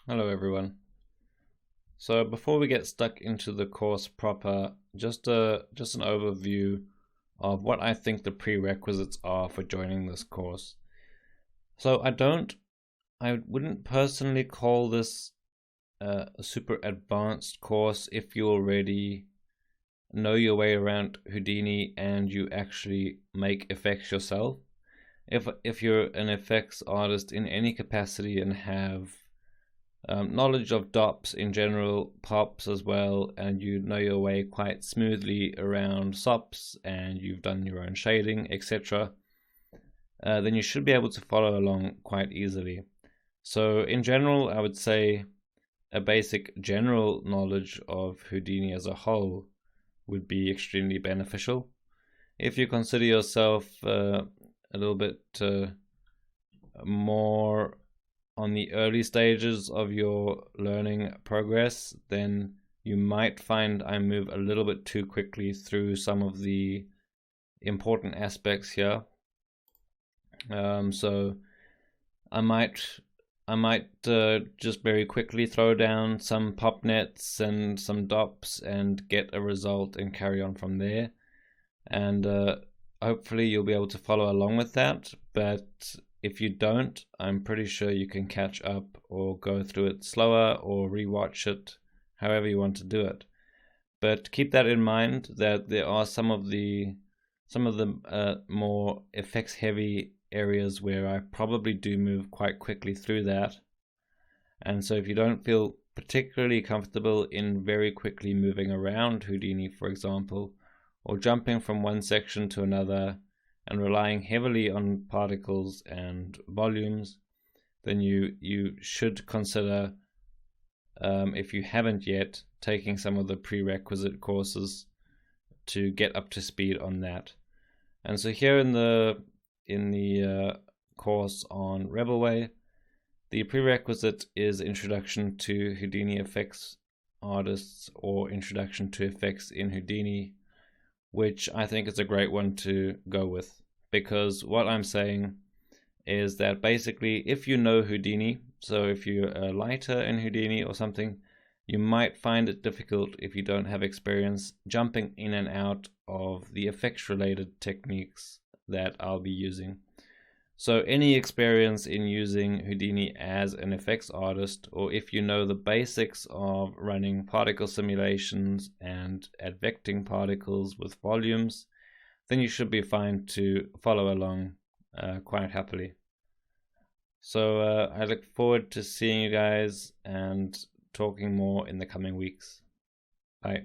Hello everyone. So before we get stuck into the course proper, just an overview of what I think the prerequisites are for joining this course. So I wouldn't personally call this a super advanced course if you already know your way around Houdini and you actually make effects yourself. If you're an effects artist in any capacity and have knowledge of DOPs in general, pops as well, and you know your way quite smoothly around SOPs and you've done your own shading, etc., then you should be able to follow along quite easily. So in general, I would say a basic general knowledge of Houdini as a whole would be extremely beneficial. If you consider yourself a little bit more on the early stages of your learning progress, then you might find I move a little bit too quickly through some of the important aspects here. So I might just very quickly throw down some pop nets and some DOPs and get a result and carry on from there. And hopefully you'll be able to follow along with that. But if you don't, I'm pretty sure you can catch up or go through it slower or rewatch it, however you want to do it. But keep that in mind that there are some of the more effects heavy areas where I probably do move quite quickly through that. And so if you don't feel particularly comfortable in very quickly moving around Houdini, for example, or jumping from one section to another and relying heavily on particles and volumes, then you should consider, if you haven't yet, taking some of the prerequisite courses to get up to speed on that. And so here in the course on Rebelway, the prerequisite is Introduction to Houdini Effects Artists or Introduction to Effects in Houdini, which I think is a great one to go with, because what I'm saying is that basically if you know Houdini, so if you're a lighter in Houdini or something, you might find it difficult if you don't have experience jumping in and out of the effects related techniques that I'll be using. So any experience in using Houdini as an effects artist, or if you know the basics of running particle simulations and advecting particles with volumes, then you should be fine to follow along quite happily. So I look forward to seeing you guys and talking more in the coming weeks. Bye.